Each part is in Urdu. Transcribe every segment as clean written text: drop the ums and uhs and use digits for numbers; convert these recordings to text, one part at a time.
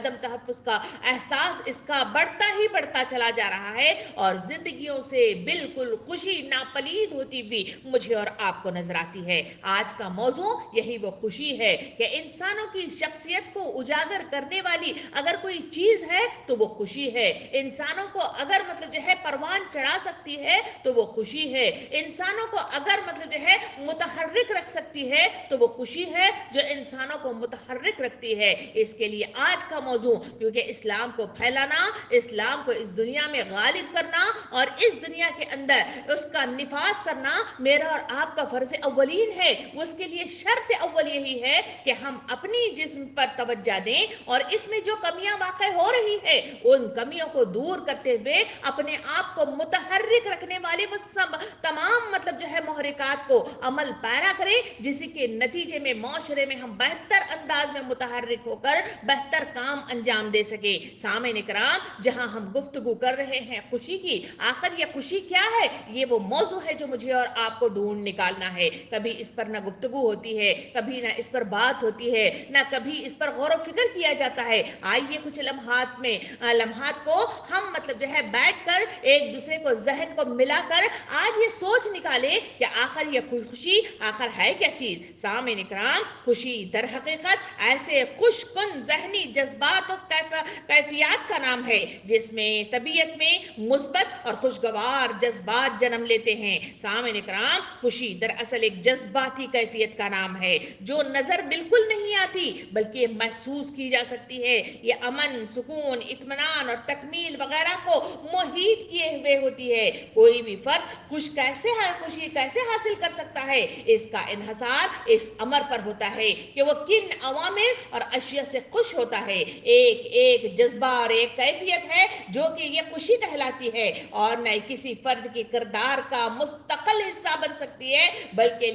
عدم تحفظ کا احساس اس کا بڑھتا ہی بڑھتا چلا جا رہا ہے، اور زندگیوں سے بالکل خوشی ناپلید ہوتی ہوئی مجھے اور آپ کو نظر آتی ہے۔ آج کا موضوع یہی وہ خوشی ہے کہ انسانوں کی شخصیت کو اجاگر کرنے والی اگر کوئی چیز ہے تو وہ خوشی ہے۔ انسانوں کو اگر مطلب جو ہے پروان چڑھا سکتی ہے تو وہ خوشی ہے۔ انسانوں کو اگر مطلب جو ہے متحرک رکھ سکتی ہے تو وہ خوشی ہے جو انسانوں کو متحرک رکھتی ہے۔ اس کے لیے آج کا موضوع، کیونکہ اسلام کو پھیلانا، اسلام کو اس دنیا میں غالب کرنا اور اس دنیا کے اندر اس کا نفاذ کرنا میرا اور آپ کا فرض اولین ہے۔ اس کے لیے شرط اول یہی ہے کہ ہم اپنی جسم پر توجہ دیں اور اس میں جو کمیاں واقع ہو رہی ہے ان کمیوں کو دور کرتے ہوئے اپنے آپ کو متحرک رکھنے والے وہ سب تمام مطلب جو ہے محرکات کو عمل پیرا کریں، جس کے نتیجے میں معاشرے میں ہم بہتر انداز میں متحرک ہو کر بہتر کام انجام دے سکے۔ سامعین اکرام، جہاں ہم گفتگو کر رہے ہیں خوشی کی، آخر یہ خوشی کیا ہے؟ یہ وہ موضوع ہے جو مجھے اور آپ کو ڈھونڈ نکالنا ہے۔ کبھی اس پر نہ گفتگو ہوتی ہے، کبھی نہ اس پر بات ہوتی ہے، نہ کبھی اس پر غور و فکر کیا جاتا ہے۔ آئیے کچھ لمحات کو ہم مطلب جو ہے بیٹھ کر ایک دوسرے کو ذہن کو ملا کر آج یہ سوچ نکالے کہ آخر یہ خوشی آخر ہے کیا چیز۔ سامعین اکرام، خوشی در حقیقت ایسے خوش کن ذہنی جذبات و کیفیات کا نام ہے جس میں طبیعت میں مثبت اور خوشگوار جذبات جنم لیتے ہیں۔ سامعین اکرام، خوشی دراصل ایک جذباتی کیفیت کا نام ہے جو نظر بالکل نہیں آتی بلکہ محسوس کی جا سکتی ہے۔ یہ امن، سکون، اطمینان اور تکمیل وغیرہ کو محیط کیے ہوئے ہوتی ہے۔ کوئی بھی فرد خوشی کیسے حاصل کر سکتا ہے؟ اس کا انحصار اس امر پر ہوتا ہے کہ وہ کن عوامل اور اشیاء سے خوش ہوتا ہے۔ ایک جذبہ اور ایک کیفیت ہے جو کہ یہ خوشی کہلاتی ہے اور نہ کسی فرد کے کردار کا مستقل حصہ بن سکتی ہے، بلکہ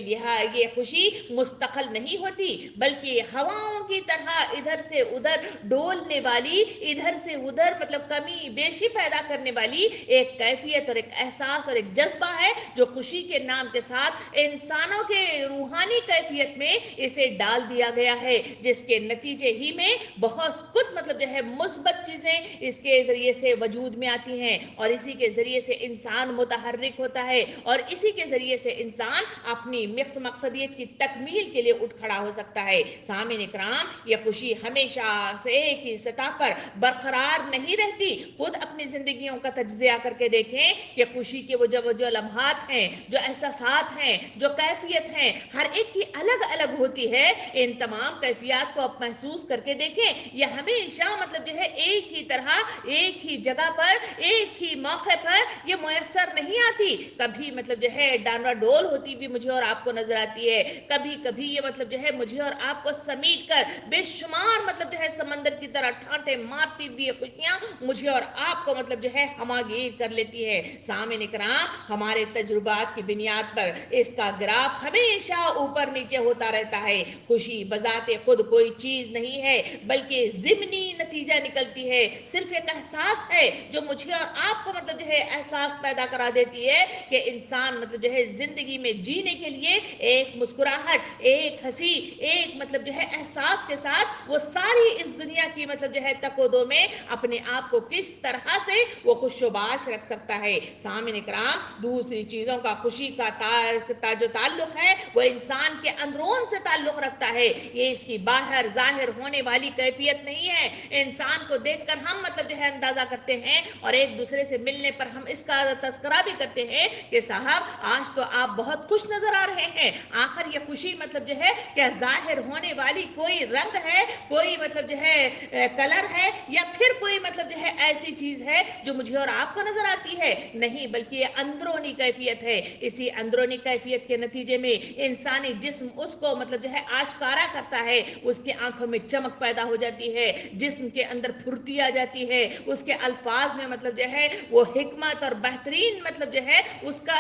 یہ خوشی مستقل نہیں ہوتی بلکہ ہواؤں کی طرح ادھر سے ادھر ڈولنے والی، ادھر سے ادھر مطلب کمی بیشی پیدا کرنے والی ایک کیفیت اور ایک احساس اور ایک جذبہ ہے جو خوشی کے نام کے ساتھ انسانوں کے روحانی کیفیت میں اسے ڈال دیا گیا ہے، جس کے نتیجے ہی میں بہت کچھ مطلب جو ہے مثبت چیزیں اس کے ذریعے سے وجود میں آتی ہیں اور اسی کے ذریعے سے انسان متحرک ہوتا ہے اور اسی کے ذریعے سے انسان اپنی مقصدیت کی تکمیل کے لیے اٹھ کھڑا ہو سکتا ہے۔ سامعین اکرام، یہ خوشی ہمیشہ سے ایک ہی سطح پر برقرار نہیں رہتی۔ خود اپنی زندگیوں کا تجزیہ کر کے دیکھیں کہ خوشی کے وہ جو لمحات ہیں، جو احساسات ہیں، جو کیفیت ہیں، ہر ایک کی الگ الگ ہوتی ہے۔ ان تمام کیفیات کو آپ محسوس کر کے دیکھیں، یہ ہمیشہ مطلب جو ہے ایک ہی طرح، ایک ہی جگہ پر، ایک ہی موقع پر یہ میسر نہیں آتی۔ کبھی مطلب جو ہے ڈانڈا ڈول ہوتی ہوئی مجھے اور آپ کو نظر آتی ہے، کبھی کبھی یہ مطلب جو ہے مجھے اور آپ کو سمیٹ کر بے شمار مطلب جو ہے سمندر کی طرح ٹھانٹے مارتی ہوئی خوشیاں مجھے اور آپ کو مطلب جو ہے ہماگیر کر لیتی ہے۔ سامعین اکرام، ہمارے تجربات کی بنیاد پر اس کا گراف ہمیشہ اوپر نیچے ہوتا رہتا ہے۔ خوشی بذات خود کوئی چیز نہیں ہے بلکہ ضمنی نتیجہ نکلتی ہے، صرف ایک احساس ہے جو مجھے اور آپ کو مطلب جو ہے احساس پیدا کرا دیتی ہے کہ انسان مطلب جو ہے زندگی میں جینے کے لیے ایک مسکراہٹ، ایک ہنسی، ایک مطلب جو ہے احساس کے ساتھ وہ ساری اس دنیا کی مطلب جو ہے تک و دو میں اپنے آپ کو کس طرح سے وہ خوش و باش رکھ سکتا ہے۔ سامعین اکرام، دوسری چیزوں کا خوشی کا جو تعلق ہے وہ انسان کے اندرون سے تعلق رکھتا ہے، یہ اس کی باہر ظاہر ہونے والی کیفیت نہیں ہے۔ انسان کو دیکھ کر ہم مطلب جو ہے اندازہ کرتے ہیں اور ایک دوسرے سے ملنے پر ہم اس کا تذکرہ بھی کرتے ہیں کہ صاحب آج تو آپ بہت خوش نظر آ رہے ہیں۔ آخر یہ خوشی مطلب جو ہے کیا ظاہر ہونے والی کوئی رنگ ہے، کوئی مطلب جو ہے کلر ہے، یا پھر کوئی مطلب جو ہے ایسی چیز ہے جو مجھے اور آپ کو نظر آتی ہے؟ نہیں، بلکہ یہ اندرونی کیفیت ہے۔ اسی اندرونی کیفیت کے نتیجے میں انسانی جسم اس کو مطلب جو ہے آشکارا کرتا ہے، اس کی آنکھوں میں چمک پیدا ہو جاتی ہے، جسم کے اندر پھرتی آ جاتی ہے، اس کے الفاظ میں مطلب جو ہے وہ حکمت اور بہترین مطلب جو ہے اس کا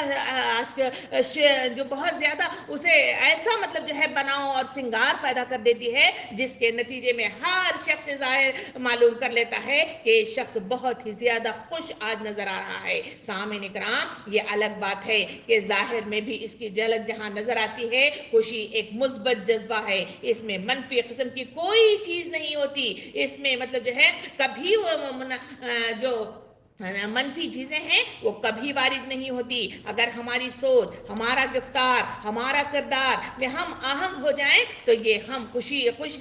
جو بہت زیادہ اسے ایسا مطلب جو ہے بناؤ اور سنگار پیدا کر دیتی ہے جس کے نتیجے میں ہر شخص ظاہر معلوم کر لیتا ہے کہ یہ شخص بہت ہی زیادہ خوش آج نظر آ رہا ہے۔ سامعین اکرام، یہ الگ بات ہے کہ ظاہر میں بھی اس کی جھلک جہاں نظر آتی ہے، خوشی ایک مثبت جذبہ ہے، اس میں منفی قسم کی کوئی چیز نہیں ہوتی، اس میں میں مطلب جو ہے کبھی جو منفی چیزیں ہیں وہ کبھی وارد نہیں ہوتی. اگر ہماری سوچ، ہمارا گفتار، ہمارا کردار میں ہم آہنگ ہو جائیں تو یہ ہم خوش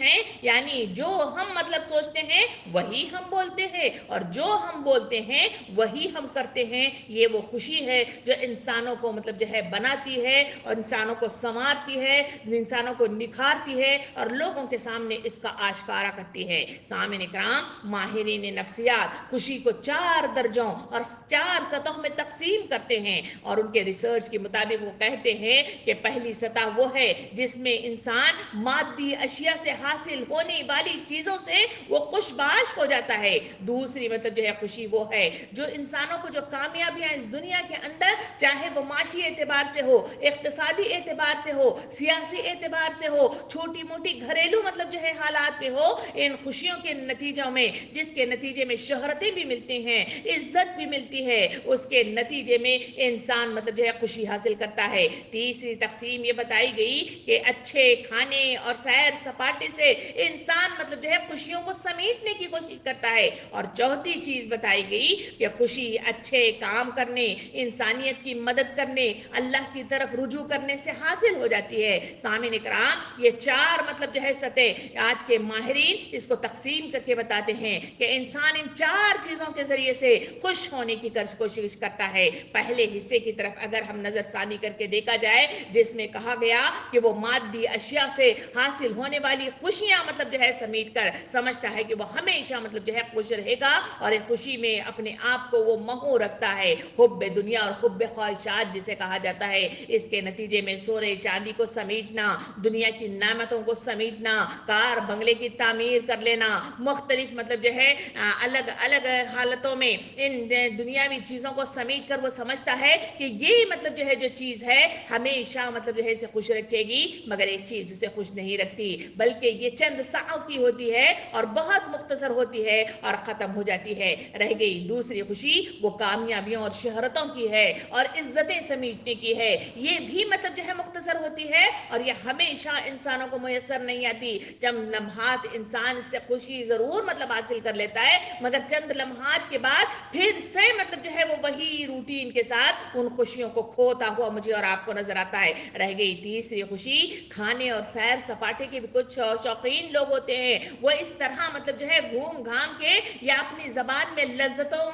ہیں، یعنی جو ہم مطلب سوچتے ہیں وہی ہم بولتے ہیں، اور جو ہم بولتے ہیں وہی ہم کرتے ہیں. یہ وہ خوشی ہے جو انسانوں کو مطلب جو ہے بناتی ہے، اور انسانوں کو سنوارتی ہے، انسانوں کو نکھارتی ہے، اور لوگوں کے سامنے اس کا آشکارا کرتی ہے. سامعین کرام، ماہرین نفسیات خوشی کو 4 درجوں اور 4 سطحوں میں تقسیم کرتے ہیں، اور ان کے ریسرچ کے مطابق وہ کہتے ہیں کہ پہلی سطح وہ ہے جس میں انسان مادی اشیاء سے حاصل ہونے والی چیزوں سے وہ خوش باش ہو جاتا ہے. دوسری مطلب جو ہے خوشی وہ ہے جو انسانوں کو جو کامیابیاں اس دنیا کے اندر، چاہے وہ معاشی اعتبار سے ہو، اقتصادی اعتبار سے ہو، سیاسی اعتبار سے ہو، چھوٹی موٹی گھریلو مطلب جو ہے حالات میں ہو، ان خوشیوں کے نتیجوں میں، جس کے نتیجے میں شہرتیں بھی ملتی ہیں، عزت بھی ملتی ہے، اس کے نتیجے میں انسان مطلب جو ہے خوشی حاصل کرتا ہے. تیسری تقسیم یہ بتائی گئی کہ اچھے کھانے اور سیر سپاٹے سے انسان مطلب جو ہے خوشیوں کو سمیٹنے کی کوشش کرتا ہے. اور چوتھی چیز بتائی گئی کہ خوشی اچھے کام کرنے، انسانیت کی مدد کرنے، اللہ کی طرف رجوع کرنے سے حاصل ہو جاتی ہے. سامعین کرام، یہ 4 مطلب جو ہے سطح آج کے ماہرین اس کو تقسیم کر کے بتاتے ہیں کہ انسان ان 4 چیزوں کے ذریعے سے خوش ہونے کی کوشش کرتا ہے. پہلے حصے کی طرف اگر ہم نظر ثانی کر کے دیکھا جائے، جس میں کہا گیا کہ وہ مادی اشیاء سے حاصل ہونے والی خوشیاں مطلب جو ہے سمیٹ کر سمجھتا ہے کہ وہ ہمیشہ مطلب جو ہے خوش رہے گا، اور ایک خوشی میں اپنے آپ کو وہ محو رکھتا ہے. حب دنیا اور حب خواہشات جسے کہا جاتا ہے، اس کے نتیجے میں سونے چاندی کو سمیٹنا، دنیا کی نعمتوں کو سمیٹنا، کار بنگلے کی تعمیر کر لینا، مختلف مطلب جو ہے الگ الگ حالتوں میں ان دنیاوی چیزوں کو سمیٹ کر وہ سمجھتا ہے کہ یہ مطلب جو ہے جو چیز ہے ہمیشہ مطلب جو ہے اسے خوش رکھے گی. مگر ایک چیز اسے خوش نہیں رکھتی، بلکہ یہ چند ساعوں کی ہوتی ہے اور بہت مختصر ہوتی ہے اور ختم ہو جاتی ہے. رہ گئی دوسری خوشی، وہ کامیابیوں اور شہرتوں کی ہے اور عزتیں سمیٹنے کی ہے. یہ بھی مطلب جو ہے مختصر ہوتی ہے اور یہ ہمیشہ انسانوں کو میسر نہیں آتی. چند لمحات انسان اس سے خوشی ضرور مطلب حاصل کر لیتا ہے، مگر چند لمحات کے بعد پھر سے مطلب جو ہے وہ وہی روٹین کے ساتھ ان خوشیوں کو کھوتا ہوا مجھے اور آپ کو نظر آتا ہے. رہ گئی تیسری خوشی، کھانے اور سیر سپاٹے کے بھی کچھ شوقین لوگ ہوتے ہیں، وہ اس طرح مطلب جو ہے گھوم گھام کے یا اپنی زبان میں لذتوں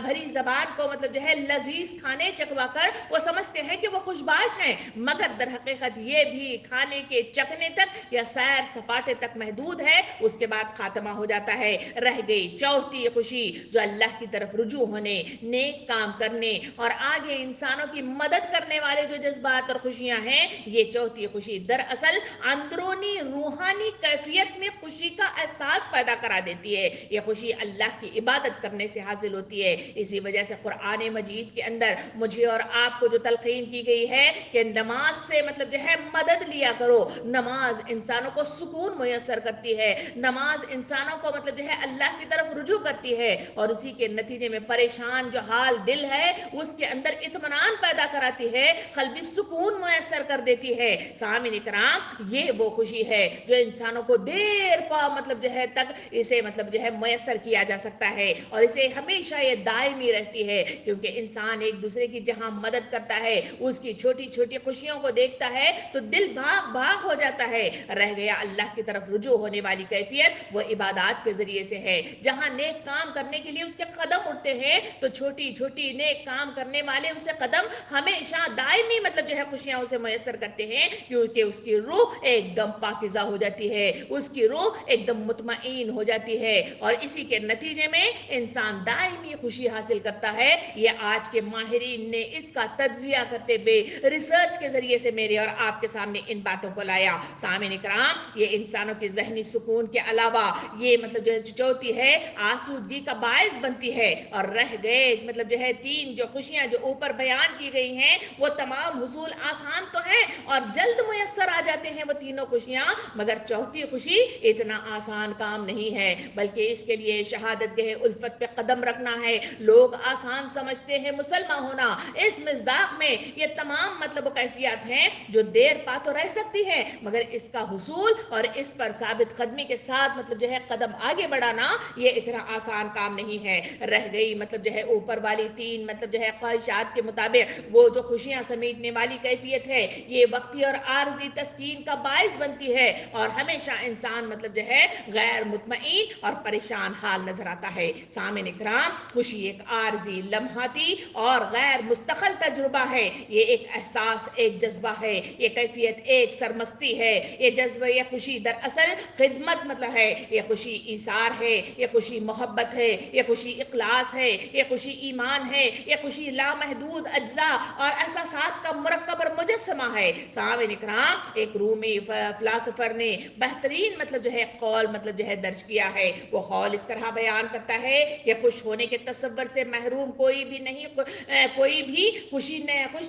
بھری زبان کو مطلب جو ہے لذیذ کھانے چکھوا کر وہ سمجھتے ہیں کہ وہ خوش باش ہیں، مگر در حقیقت یہ بھی کھانے کے چکھنے تک یا سیر سپاٹے تک محدود ہے، اس کے بعد خاتمہ ہو جاتا ہے. رہ گئی چوتھی خوشی، جو اللہ کی طرف رجوع ہونے، نیک کام کرنے اور آگے انسانوں کی مدد کرنے والے جو جذبات اور خوشیاں ہیں. یہ چوتھی خوشی دراصل اندرونی روحانی کیفیت میں خوشی کا احساس پیدا کرا دیتی ہے. یہ خوشی اللہ کی عبادت کرنے سے حاصل ہوتی ہے. اسی وجہ سے قرآن مجید کے اندر مجھے اور آپ کو جو تلقین کی گئی ہے کہ نماز سے مطلب جو ہے مدد لیا کرو. نماز انسانوں کو سکون میسر کرتی ہے، نماز انسانوں کو مطلب جو ہے اللہ کی طرف رجوع کرتی ہے، اور اسی کے نتیجے میں پریشان جو حال دل ہے اس کے اندر اطمینان پیدا کراتی ہے، قلبی سکون میسر کر دیتی ہے. سامعین کرام، یہ وہ خوشی ہے جو انسانوں کو دیر پا مطلب جو ہے تک اسے مطلب جو ہے میسر کیا جا سکتا ہے، اور اسے ہمیشہ یہ دائمی رہتی ہے، کیونکہ انسان ایک دوسرے کی جہاں مدد کرتا ہے، اس کی چھوٹی چھوٹی خوشیوں کو دیکھتا ہے تو دل بھاگ بھاگ ہو جاتا ہے. رہ گیا اللہ کی طرف رجوع ہونے والی کیفیت، وہ عبادات کے ذریعے سے ہے. جہاں نیک کام کرنے کے لیے اس کے قدم اٹھتے ہیں تو چھوٹی چھوٹی نیک کام کرنے والے اسے قدم ہمیشہ دائمی مطلب جو ہے خوشیاں اسے میسر کرتے ہیں، کیونکہ اس کی روح ایک دم پاکیزہ ہو جاتی ہے، اس کی روح ایک دم مطمئن ہو جاتی ہے، اور اسی کے نتیجے میں انسان دائمی خوشی حاصل کرتا ہے. یہ آج کے ماہرین نے اس کا تجزیہ کرتے ہوئے ریسرچ کے ذریعے سے میرے اور آپ کے سامنے ان باتوں کو لایا. سامعین کرام، یہ انسانوں کے ذہنی سکون کے علاوہ یہ مطلب جو چوتھی ہے آسودگی کا باعث بنتی بنتی ہے اور رہ گئے مطلب جو ہے تین جو خوشیاں جو اوپر بیان کی گئی ہیں وہ تمام حصول آسان تو ہیں اور جلد میسر آ جاتے ہیں وہ تینوں خوشیاں، مگر چوتھی خوشی اتنا آسان کام نہیں ہے، بلکہ اس کے لیے شہادت گہ الفت پہ قدم رکھنا ہے۔ لوگ آسان سمجھتے ہیں مسلمان ہونا، اس مصداق میں یہ تمام مطلب و کیفیات ہیں جو دیر پا تو رہ سکتی ہیں، مگر اس کا حصول اور اس پر ثابت قدمی کے ساتھ مطلب جو ہے قدم آگے بڑھانا یہ اتنا آسان کام نہیں ہے۔ رہ گئی مطلب جو ہے اوپر والی تین مطلب جو ہے خواہشات کے مطابق وہ جو خوشیاں سمیٹنے والی کیفیت ہے، یہ وقتی اور عارضی تسکین کا باعث بنتی ہے اور ہمیشہ انسان مطلب جو ہے غیر مطمئن اور پریشان حال نظر آتا ہے۔ سامعین اکرام، خوشی ایک عارضی، لمحاتی اور غیر مستقل تجربہ ہے۔ یہ ایک احساس، ایک جذبہ ہے، یہ کیفیت ایک سرمستی ہے۔ یہ جذبہ، یہ خوشی دراصل خدمت مطلب ہے، یہ خوشی ایثار ہے، یہ خوشی محبت ہے، یہ خوشی اخلاص ہے، یہ خوشی ایمان ہے، یہ خوشی لامحدود اجزاء اور احساسات کا مرکب اور مجسمہ ہے۔ سامعین اکرام، ایک رومی فلاسفر نے بہترین مطلب جو ہے قول مطلب جو ہے درج کیا ہے۔ وہ قول اس طرح بیان کرتا ہے کہ خوش ہونے کے تصور سے محروم کوئی بھی خوش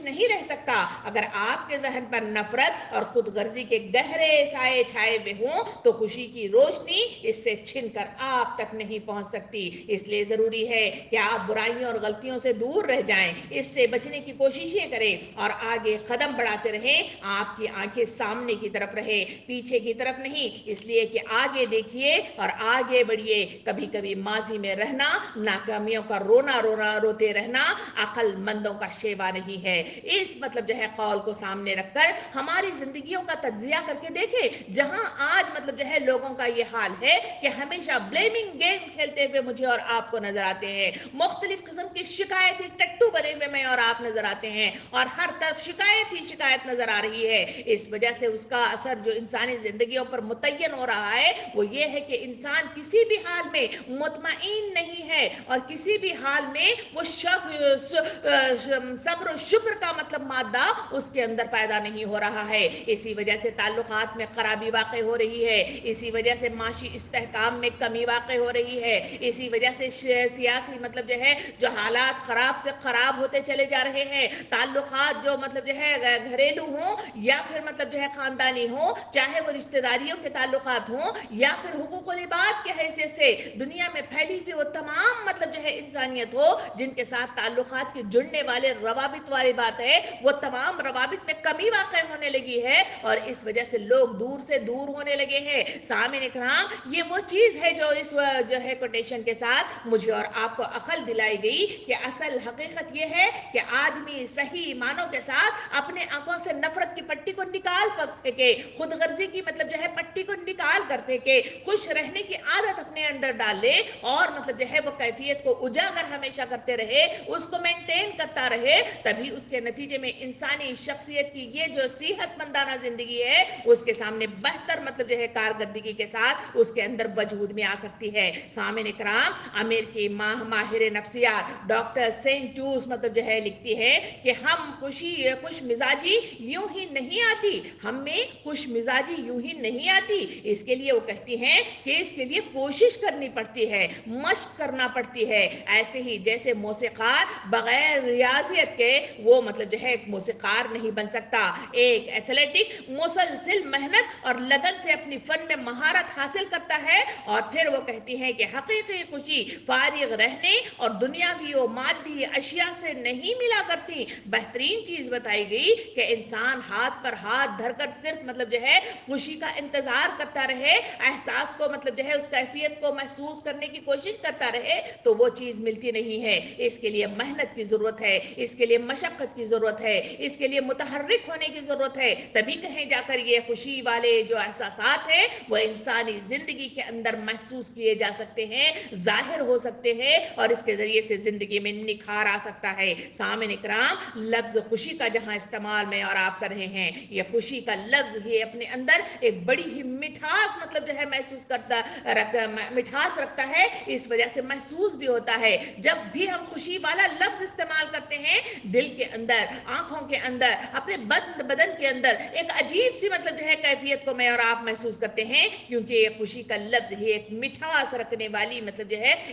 نہیں رہ سکتا۔ اگر آپ کے ذہن پر نفرت اور خود غرضی کے گہرے سائے چھائے ہوئے ہوں تو خوشی کی روشنی اس سے چھن کر آپ تک نہیں پہنچ سکتی۔ اس لیے ضروری ہے کہ آپ برائیوں اور غلطیوں سے دور رہ جائیں، اس سے بچنے کی کوششیں کریں اور آگے قدم بڑھاتے رہیں۔ آپ کی آنکھیں سامنے کی طرف رہے، پیچھے کی طرف نہیں، اس لیے کہ آگے دیکھیے اور آگے بڑھیے۔ کبھی کبھی ماضی میں رہنا، ناکامیوں کا روتے رہنا عقل مندوں کا شیوا نہیں ہے۔ اس مطلب جو ہے قول کو سامنے رکھ کر ہماری زندگیوں کا تجزیہ کر کے دیکھیں، جہاں آج مطلب جو ہے لوگوں کا یہ حال ہے کہ ہمیشہ بلیمنگ گیم کھیلتے ہوئے مجھے اور آپ کو نظر آتے ہیں، مختلف قسم کی شکایتی ٹٹو بنے ہوئے میں اور آپ نظر آتے ہیں، اور ہر طرف شکایت ہی شکایت نظر آ رہی ہے۔ اس وجہ سے اس کا اثر جو انسانی زندگیوں پر متعین ہو رہا ہے وہ یہ ہے کہ انسان کسی بھی حال میں مطمئن نہیں ہے اور کسی بھی حال میں وہ صبر و شکر کا مطلب مادہ اس کے اندر پیدا نہیں ہو رہا ہے۔ اسی وجہ سے تعلقات میں خرابی واقع ہو رہی ہے، اسی وجہ سے معاشی استحکام میں کمی واقع ہو رہی ہے، اسی وجہ سے سیاسی مطلب جو ہے جو حالات خراب سے خراب ہوتے چلے جا رہے ہیں۔ تعلقات جو مطلب جو ہے گھریلو ہوں یا پھر مطلب جو ہے خاندانی ہوں، چاہے وہ رشتہ داریوں کے تعلقات ہوں یا پھر حقوق العباد کے حیثیت سے دنیا میں پھیلی ہوئی وہ تمام مطلب جو ہے انسانیت ہو جن کے ساتھ تعلقات کے جڑنے والے روابط والی بات ہے، وہ تمام روابط میں کمی واقع ہونے لگی ہے اور اس وجہ سے لوگ دور سے دور ہونے لگے ہیں۔ سامعین اکرام، یہ وہ چیز ہے جو اس جو ہے کوٹیشن کے ساتھ مجھے اور آپ کو عقل دلائی گئی کہ اصل حقیقت یہ ہے کہ آدمی صحیح معنوں کے ساتھ اپنے آنکھوں سے نفرت کی پٹی کو نکال پھینکے، خود غرضی کی مطلب جو ہے پٹی کو نکال کر پھینکے، خوش رہنے کی عادت اپنے اندر ڈال لے اور مطلب جو ہے وہ کیفیت کو اجاگر ہمیشہ کرتے رہے، اس کو مینٹین کرتا رہے، تبھی اس کے نتیجے میں انسانی شخصیت کی یہ جو صحت مندانہ زندگی ہے اس کے سامنے بہتر مطلب جو ہے کارکردگی کے ساتھ اس کے اندر وجود میں آ سکتی ہے۔ سامعین اکرام، امریکی ماہر نفسیات ڈاکٹر سینٹ ٹوس مطلب جو ہے لکھتی ہے کہ ہم خوش مزاجی یوں ہی نہیں آتی، ہم میں خوش مزاجی یوں ہی نہیں آتی، اس کے لیے وہ کہتی ہیں کہ اس کے لیے کوشش کرنی پڑتی ہے، مشق کرنا پڑتی ہے۔ ایسے ہی جیسے موسیقار بغیر ریاضیت کے وہ مطلب جو ہے ایک موسیقار نہیں بن سکتا، ایک ایتھلیٹک مسلسل محنت اور لگن سے اپنی فن میں مہارت حاصل کرتا ہے، اور پھر وہ کہتی ہیں کہ حقیقی خوشی فارغ رہنے اور دنیاوی و مادی اشیاء سے نہیں ملا کرتی۔ بہترین چیز بتائی گئی کہ انسان ہاتھ پر ہاتھ دھر کر صرف مطلب جو ہے خوشی کا انتظار کرتا رہے، احساس کو مطلب جو ہے اس کیفیت کو محسوس کرنے کی کوشش کرتا رہے تو وہ چیز ملتی نہیں ہے۔ اس کے لیے محنت کی ضرورت ہے، اس کے لیے مشقت کی ضرورت ہے، اس کے لیے متحرک ہونے کی ضرورت ہے، تبھی کہیں جا کر یہ خوشی والے جو احساسات ہیں وہ انسانی زندگی کے اندر محسوس کیے جا سکتے ہیں، ظاہر ہو سکتے ہیں اور اس کے ذریعے سے زندگی میں نکھار آ سکتا ہے۔ سامعین اکرام، لفظ خوشی کا جہاں استعمال میں اور آپ کر رہے ہیں، یہ خوشی کا لفظ ہی اپنے اندر ایک بڑی ہی مٹھاس مطلب جو ہے مٹھاس رکھتا ہے، اس وجہ سے محسوس بھی ہوتا ہے۔ جب بھی ہم خوشی والا لفظ استعمال کرتے ہیں، دل کے اندر، آنکھوں کے اندر، اپنے بدن کے اندر ایک عجیب سی مطلب جو ہے کیفیت کو میں اور آپ محسوس کرتے ہیں، کیونکہ یہ خوشی کا لفظ ہی ایک مٹھاس رکھنے والی مطلب جو ہے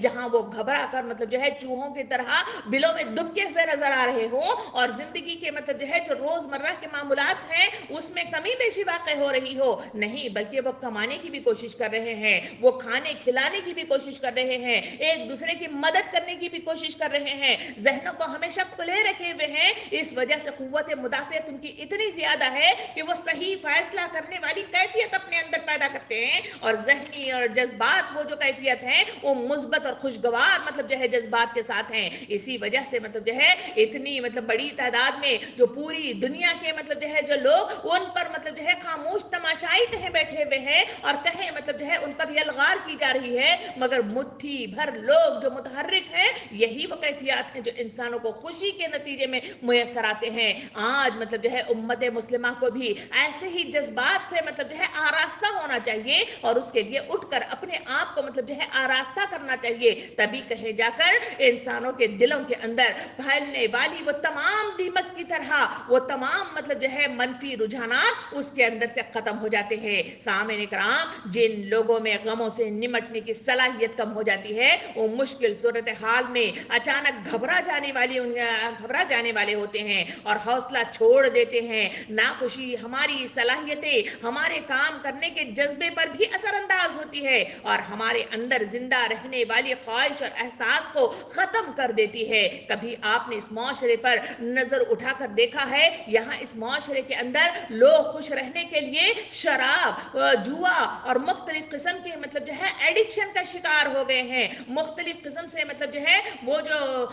جہاں وہ گھبرا کر مطلب جو ہے چوہوں کی طرح بلوں میں دبکے ہوئے نظر آ رہے ہوں اور زندگی کے مطلب جو ہے جو روزمرہ کے معمولات ہیں اس میں کمی بیشی واقع ہو رہی ہو. نہیں، بلکہ وہ کمانے کی بھی کوشش کر رہے ہیں، وہ کھانے کھلانے کی بھی کوشش کر رہے ہیں، ایک دوسرے کی مدد کرنے کی بھی کوشش کر رہے ہیں، ذہنوں کو ہمیشہ کھلے رکھے ہوئے ہیں. اس وجہ سے قوت مدافعت ان کی اتنی زیادہ ہے کہ وہ صحیح فیصلہ کرنے والی کیفیت اپنے اندر پیدا کرتے ہیں اور ذہنی اور جذبات وہ جو کیفیت ہیں وہ مثبت اور خوشگوار مطلب جو ہے جذبات کے ساتھ ہیں. اسی وجہ سے مطلب جو ہے اتنی مطلب بڑی تعداد میں جو پوری دنیا کے مطلب جو ہے جو لوگ ان پر مطلب جو ہے خاموش تماشائی کہیں بیٹھے ہوئے ہیں اور کہیں مطلب جو ہے ان پر یلغار کی جا رہی ہے، مگر مٹھی بھر لوگ جو متحرک ہیں یہی وہ کیفیات ہیں جو انسانوں کو خوشی کے نتیجے میں میسر آتے ہیں. آج مطلب جو ہے امت مسلمہ کو بھی ایسے ہی جذبات سے مطلب جو ہے آراستہ ہونا چاہیے اور اس کے لیے اٹھ کر اپنے آپ کو مطلب جو ہے آراستہ کرنا چاہیے. تبھی کہیں جا کر انسانوں کے دلوں کے اندر پھیلنے والی وہ تمام دیمک کی طرح وہ تمام مطلب جو ہے منفی رجحانات اس کے اندر سے ختم ہو جاتے ہیں. سامعین کرام، جن لوگوں میں غموں سے نمٹنے کی صلاحیت کم ہو جاتی ہے وہ مشکل صورتحال میں اچانک گھبرا جانے والے ہوتے ہیں اور حوصلہ چھوڑ دیتے ہیں. ناخوشی ہماری صلاحیتیں، ہمارے کام کرنے کے جذبے پر بھی اثر انداز ہوتی ہے اور ہمارے اندر زندہ رہنے والی خواہش اور احساس کو ختم کر دیتی ہے. کبھی آپ نے اس معاشرے پر نظر اٹھا کر دیکھا ہے، یہاں اس معاشرے کے اندر لوگ خوش رہنے کے لیے شراب، جوا اور مختلف قسم کے مطلب جو ہے ایڈکشن کا شکار ہو گئے ہیں. مختلف قسم سے مطلب جو ہے وہ جو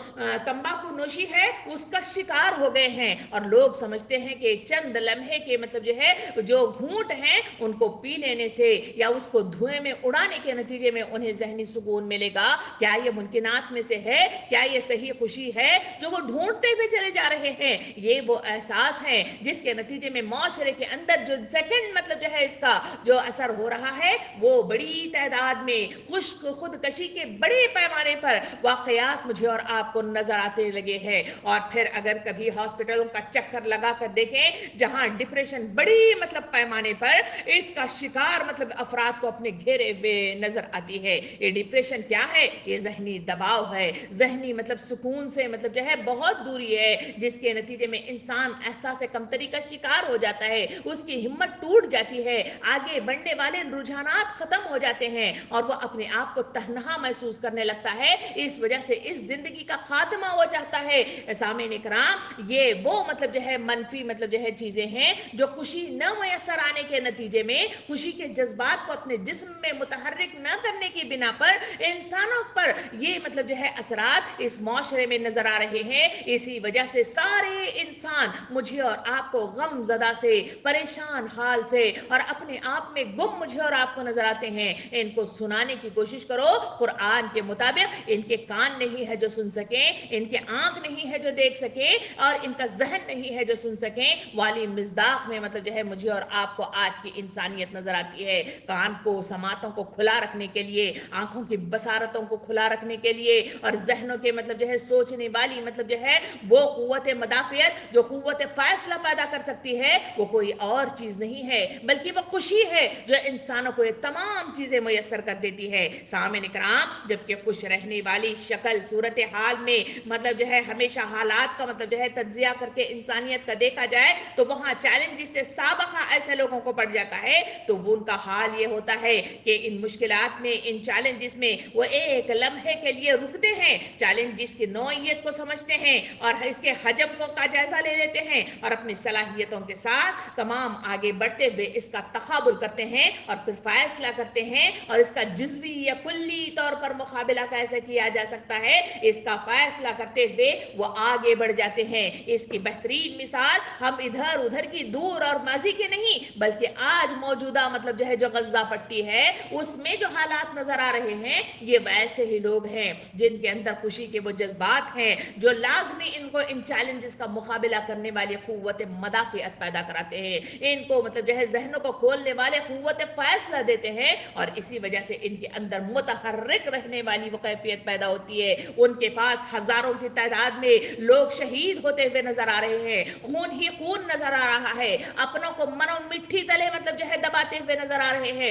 تمباکو نوشی ہے اس کا شکار ہو گئے ہیں اور لوگ سمجھتے ہیں کہ چند لمحے کے مطلب جو ہے جو گھونٹ ہیں ان کو پی لینے سے یا اس کو دھوئیں میں اڑانے کے نتیجے میں انہیں ذہنی سکون ملے گا. کیا یہ ممکنات میں سے ہے؟ کیا یہ صحیح خوشی ہے جو وہ ڈھونڈتے ہوئے چلے جا رہے ہیں؟ یہ وہ احساس ہے جس کے نتیجے میں معاشرے کے اندر جو سیکنڈ مطلب جو ہے اس کا جو اثر ہو رہا ہے وہ بڑی تعداد میں خودکشی کے بڑے پیمانے پر واقعات مجھے اور آپ کو نظر آتے لگے ہیں. اور پھر اگر کبھی ہاسپٹلوں کا چکر لگا کر دیکھیں جہاں ڈپریشن بڑی مطلب پیمانے پر اس کا شکار مطلب افراد کو اپنے گھیرے ہوئے نظر آتی ہے. یہ ڈپریشن کیا ہے؟ یہ ذہنی دباؤ ہے، ذہنی مطلب سکون سے مطلب جو ہے بہت دوری ہے جس کے نتیجے میں انسان احساس کمتری کا شکار ہو جاتا ہے، اس کی ہمت ٹوٹ جاتی ہے، آگے بڑھنے والے رجحانات ختم ہو جاتے ہیں اور وہ اپنے آپ کو تنہا محسوس کرنے لگتا ہے. اس وجہ سے اس زندگی کا خاتمہ وہ چاہتا ہے. سامعین کرام، یہ وہ مطلب جو ہے منفی مطلب جو ہے چیزیں ہیں جو خوشی نہ میسر آنے کے نتیجے میں خوشی کے جذبات کو اپنے جسم میں متحرک نہ کرنے کی بنا پر انسانوں پر یہ مطلب جو ہے اثرات اس معاشرے میں نظر آ رہے ہیں. اسی وجہ سے سارے انسان مجھے اور آپ کو غم زدہ سے، پریشان حال سے اور اپنے آپ میں گم مجھے اور آپ کو نظر آتے ہیں. ان کو سنانے کی کوشش کرو قرآن کے مطابق. ان کے کان نہیں ہے جو سن سکیں، ان کے آنکھ نہیں ہے جو دیکھ سکیں اور ان کا ذہن نہیں ہے جو سن سکیں. والی مصداق میں مطلب جو ہے مجھے اور آپ کو آج کی انسانیت نظر آتی ہے. کان کو، سماعتوں کو کھلا رکھنے کے لیے، آنکھوں کی بصارتوں کو کھلا رکھنے کے لیے اور ذہنوں کے مطلب جو ہے سوچنے والی مطلب جو ہے وہ قوت مدافعت جو قوت فیصلہ پیدا کر سکتی ہے وہ کوئی اور چیز نہیں ہے بلکہ وہ خوشی ہے جو انسانوں کو یہ تمام چیزیں میسر کر دیتی ہے. سامعین کرام، جبکہ خوش رہنے والی شکل صورتحال میں مطلب جو ہے ہمیشہ حالات کا مطلب جو ہے تجزیہ کر کے انسانیت کا دیکھا جائے تو وہاں چیلنجز سے سابقہ ایسے لوگوں کو پڑ جاتا ہے تو وہ ان کا حال یہ ہوتا ہے کہ ان مشکلات میں، ان چیلنجز میں وہ ایک لمحے کے لیے رکتے ہیں، چیلنجز کی نوعیت کو سمجھتے ہیں اور اس کے حجم کو کا جائزہ لے لیتے ہیں اور اپنی صلاحیتوں کے ساتھ تمام آگے بڑھتے ہوئے اس کا تقابل کرتے ہیں اور پھر فیصلہ کرتے ہیں اور اس کا جزوی یا کلی طور پر مقابلہ کیسے کیا جا سکتا ہے اس کا فیصلہ کرتے ہوئے وہ آگے بڑھ جاتے ہیں. اس کی بہترین مثال ہم ادھر ادھر کی دور اور ماضی کے نہیں بلکہ آج موجودہ مطلب جو ہے جو غزہ پٹی ہے اس میں جو حالات نظر آ رہے ہیں یہ ویسے ہی لوگ ہیں جن کے اندر خوشی کے وہ جذبات ہیں جو لازمی ان کو ان چیلنجز کا مقابلہ کرنے والی قوت مدافعت پیدا کراتے ہیں، ان کو مطلب جو ہے ذہنوں کو کھولنے والے قوت فیصلہ دیتے ہیں اور اسی وجہ سے ان کے اندر متحرک رہنے والی وہ کیفیت پیدا ہوتی ہے. ان کے پاس ہزاروں کی تعداد میں لوگ شہید ہوتے ہوئے نظر آ رہے ہیں، خون ہی خون نظر آ رہا ہے، اپنوں کو منو مٹھی تلے مطلب جو ہے دباتے ہوئے نظر آ رہے ہیں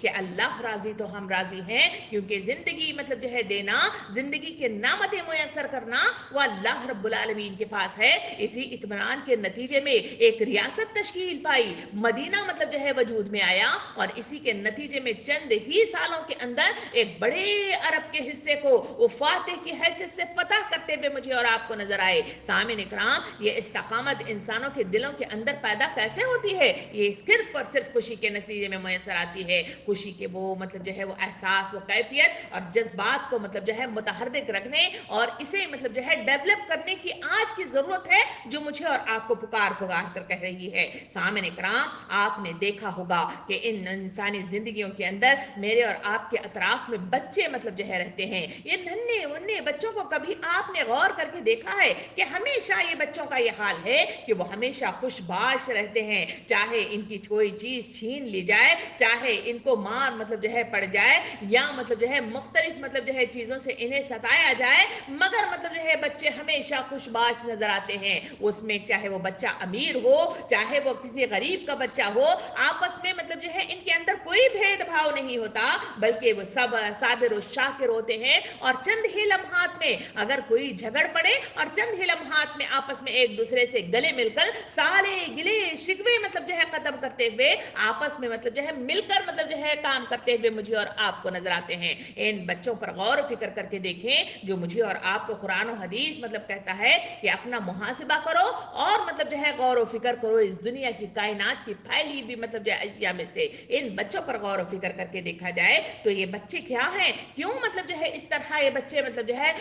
کہ اللہ راضی تو ہم راضی ہیں، کیونکہ زندگی مطلب جو ہے دینا، زندگی کے نعمتیں میسر کرنا وہ اللہ رب العالمین کے پاس ہے۔ اسی اطمینان کے نتیجے میں ایک ریاست تشکیل پائی، مدینہ مطلب جو ہے وجود میں آیا، اور اسی کے نتیجے میں چند ہی سالوں کے اندر ایک بڑے عرب کے حصے کو وہ فاتح کی حیثیت سے فتح کرتے ہوئے مجھے اور آپ کو نظر آئے۔ سامعین اکرام، یہ استقامت انسانوں کے دلوں کے اندر پیدا کیسے ہوتی ہے؟ یہ صرف اور صرف خوشی کے نتیجے میں میسر آتی ہے۔ خوشی کے وہ مطلب جو ہے وہ احساس، وہ کیفیت اور جذبات کو مطلب جو ہے متحرک رکھنے اور اسے مطلب جو ہے ڈیولپ کرنے کی آج کی ضرورت ہے، جو مجھے اور آپ کو پکار کر کہہ رہی ہے۔ سامعین اکرام، آپ نے دیکھا ہوگا کہ ان انسانی زندگیوں کے اندر میرے اور آپ کے اطراف میں بچے مطلب جو ہے رہتے ہیں۔ یہ ننھے منھے بچوں کو کبھی آپ نے غور کر کے دیکھا ہے کہ ہمیشہ یہ بچوں کا یہ حال ہے کہ وہ ہمیشہ خوش باش رہتے ہیں، چاہے ان کی کوئی چیز چھین لی جائے، چاہے ان کو مار مطلب جو ہے پڑ جائے، یا مطلب جو ہے مختلف مطلب جو ہے چیزوں سے انہیں ستایا جائے، مگر مطلب جو ہے بچے ہمیشہ خوش باش نظر آتے ہیں۔ اس میں چاہے وہ بچہ امیر ہو، چاہے وہ کسی غریب کا بچہ ہو، آپس میں مطلب جو ہے ان کے اندر کوئی بھید بھاؤ نہیں ہوتا، بلکہ وہ سب صابر و شاکر ہوتے ہیں، اور چند ہی لمحات میں اگر کوئی جھگڑ پڑے اور چند ہی لمحات میں آپس میں ایک دوسرے سے گلے مل کر سارے گلے شکوے مطلب جو ہے ختم کرتے ہوئے آپس میں مطلب جو ہے مل کر مطلب جو ہے کام کرتے ہوئے مجھے اور آپ کو نظر آتے ہیں۔ ان بچوں پر غور و فکر کر کے دیکھیں، جو مجھے اور آپ کو قرآن و حدیث مطلب کہتا ہے کہ اپنا محاسبہ کرو اور مطلب جو ہے غور و فکر کرو اس دنیا کی کائنات کی پھیلی بھی مطلب جو ہے اشیاء میں سے ان بچوں پر غور و فکر کر کے دیکھا جائے تو یہ بچے کیا ہیں، کیوں مطلب جو ہے اس طرح یہ بچے مطلب جو ہے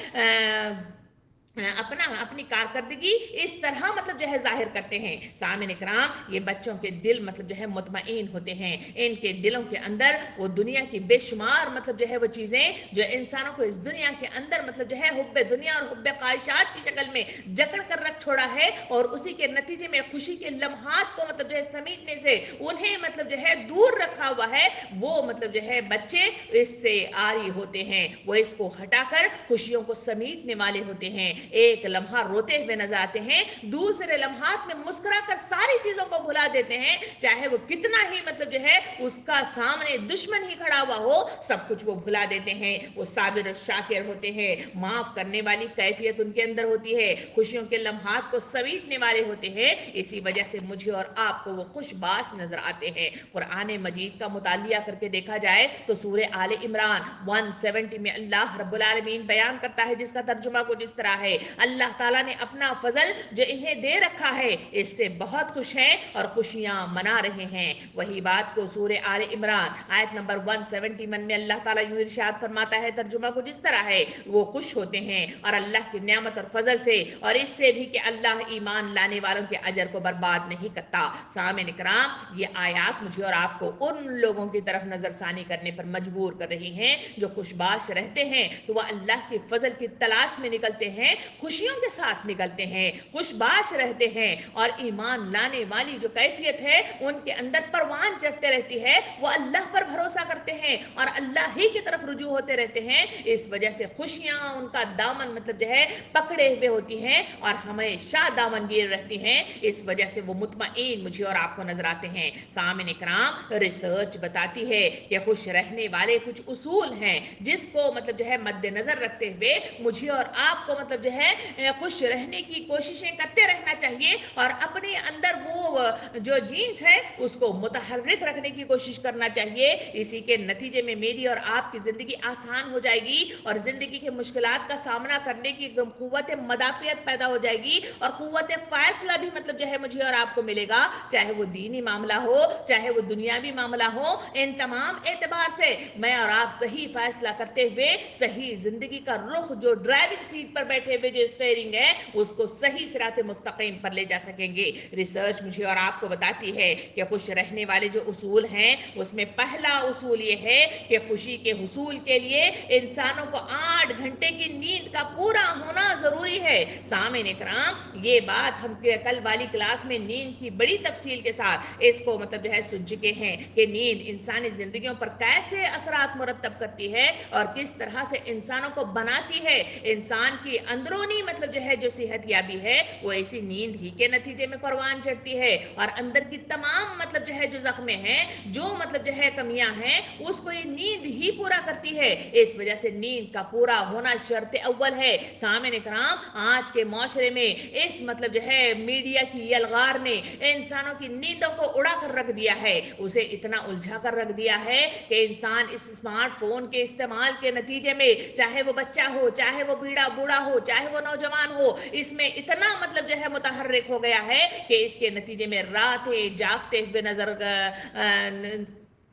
اپنی کارکردگی اس طرح مطلب جو ہے ظاہر کرتے ہیں۔ سامعین اکرام، یہ بچوں کے دل مطلب جو ہے مطمئن ہوتے ہیں، ان کے دلوں کے اندر وہ دنیا کی بے شمار مطلب جو ہے وہ چیزیں جو انسانوں کو اس دنیا کے اندر مطلب جو ہے حب دنیا اور حب خواہشات کی شکل میں جکڑ کر رکھ چھوڑا ہے، اور اسی کے نتیجے میں خوشی کے لمحات کو مطلب جو ہے سمیٹنے سے انہیں مطلب جو ہے دور رکھا ہوا ہے، وہ مطلب جو ہے بچے اس سے عاری ہوتے ہیں، وہ اس کو ہٹا کر خوشیوں کو سمیٹنے والے ہوتے ہیں۔ ایک لمحہ روتے ہوئے نظر آتے ہیں، دوسرے لمحات میں مسکرا کر ساری چیزوں کو بھلا دیتے ہیں، چاہے وہ کتنا ہی مطلب جو ہے اس کا سامنے دشمن ہی کھڑا ہوا ہو، سب کچھ وہ بھلا دیتے ہیں۔ وہ صابر و شاکر ہوتے ہیں، معاف کرنے والی کیفیت ان کے اندر ہوتی ہے، خوشیوں کے لمحات کو سمیٹنے والے ہوتے ہیں، اسی وجہ سے مجھے اور آپ کو وہ خوش باش نظر آتے ہیں۔ قرآن مجید کا مطالعہ کر کے دیکھا جائے تو سورہ آل عمران 170 میں اللہ رب العالمین بیان کرتا ہے، جس کا ترجمہ کچھ اس طرح ہے: اللہ تعالیٰ نے اپنا فضل جو انہیں دے رکھا ہے اس سے بہت خوش ہیں اور خوشیاں منا رہے ہیں۔ وہی بات کو سورہ آل عمران آیت نمبر 171 میں اللہ تعالیٰ یوں ارشاد فرماتا ہے، ترجمہ کچھ اس طرح ہے: وہ خوش ہوتے ہیں اور اللہ کی نعمت اور فضل سے، اور اس سے بھی کہ اللہ ایمان لانے والوں کے اجر کو برباد نہیں کرتا۔ سامعین کرام، یہ آیات مجھے اور آپ کو ان لوگوں کی طرف نظر ثانی کرنے پر مجبور کر رہی ہیں جو خوش باش رہتے ہیں تو وہ اللہ کے فضل کی تلاش میں نکلتے ہیں، خوشیوں کے ساتھ نکلتے ہیں، خوش باش رہتے ہیں، اور ایمان لانے والی جو کیفیت ہے ان کے اندر پروان چڑھتے رہتی ہے، وہ اللہ پر بھروسہ کرتے ہیں اور اللہ ہی کی طرف رجوع ہوتے رہتے ہیں۔ اس وجہ سے خوشیاں ان کا دامن مطلب جو ہے پکڑے ہوئے ہوتی ہیں اور ہمیشہ دامن گیر رہتی ہیں، اس وجہ سے وہ مطمئن مجھے اور آپ کو نظر آتے ہیں۔ سامعین کرام، ریسرچ بتاتی ہے کہ خوش رہنے والے کچھ اصول ہیں جس کو مطلب جو ہے مد نظر رکھتے ہوئے مجھے اور آپ کو مطلب جو ہے خوش رہنے کی کوششیں کرتے رہنا چاہیے، اور اپنے اندر وہ جو جینس ہے اس کو متحرک رکھنے کی کوشش کرنا چاہیے۔ اسی کے نتیجے میں میری اور آپ کی زندگی آسان ہو جائے گی اور زندگی کے مشکلات کا سامنا کرنے کی قوت مدافعت پیدا ہو جائے گی، اور قوت فیصلہ بھی مطلب جو ہے مجھے اور آپ کو ملے گا، چاہے وہ دینی معاملہ ہو، چاہے وہ دنیاوی معاملہ ہو۔ ان تمام اعتبار سے میں اور آپ صحیح فیصلہ کرتے ہوئے صحیح زندگی کا رخ، جو ڈرائیونگ سیٹ پر بیٹھے ہوئے جو اسٹیئرنگ ہے، اس کو صحیح صراط مستقیم پر لے جا سکیں گے۔ ریسرچ مجھے اور آپ کو بتاتی ہے کہ خوش رہنے والے جو اصول ہیں اس میں پہلا اصول یہ ہے کہ خوشی کے حصول کے لیے انسانوں کو 8 گھنٹے کی نیند کا پورا ہونا ضروری ہے۔ سامعین کرام، یہ بات ہم کل والی کلاس میں نیند کی بڑی تفصیل کے ساتھ اس کو مطلب جو ہے سن چکے ہیں کہ نیند انسانی زندگیوں پر کیسے اثرات مرتب کرتی ہے اور کس طرح سے انسانوں کو بناتی ہے، انسان کی اندر اندرونی مطلب جو ہے جو صحت یابی ہے وہ ایسی نیند ہی کے نتیجے میں پروان چڑھتی ہے، اور اندر کی تمام مطلب جو ہے جو زخمیں ہیں، جو مطلب جو ہے کمیاں ہیں، اس کو یہ نیند ہی پورا کرتی ہے۔ اس وجہ سے نیند کا پورا ہونا شرط اول ہے۔ سامعین کرام، آج کے معاشرے میں اس مطلب جو ہے میڈیا کی یلغار نے انسانوں کی نیندوں کو اڑا کر رکھ دیا ہے، اسے اتنا الجھا کر رکھ دیا ہے کہ انسان اس اسمارٹ فون کے استعمال کے نتیجے میں، چاہے وہ بچہ ہو، چاہے وہ بوڑھا ہو، چاہے وہ نوجوان ہو، اس میں اتنا مطلب جو ہے متحرک ہو گیا ہے کہ اس کے نتیجے میں راتیں جاگتے ہوئے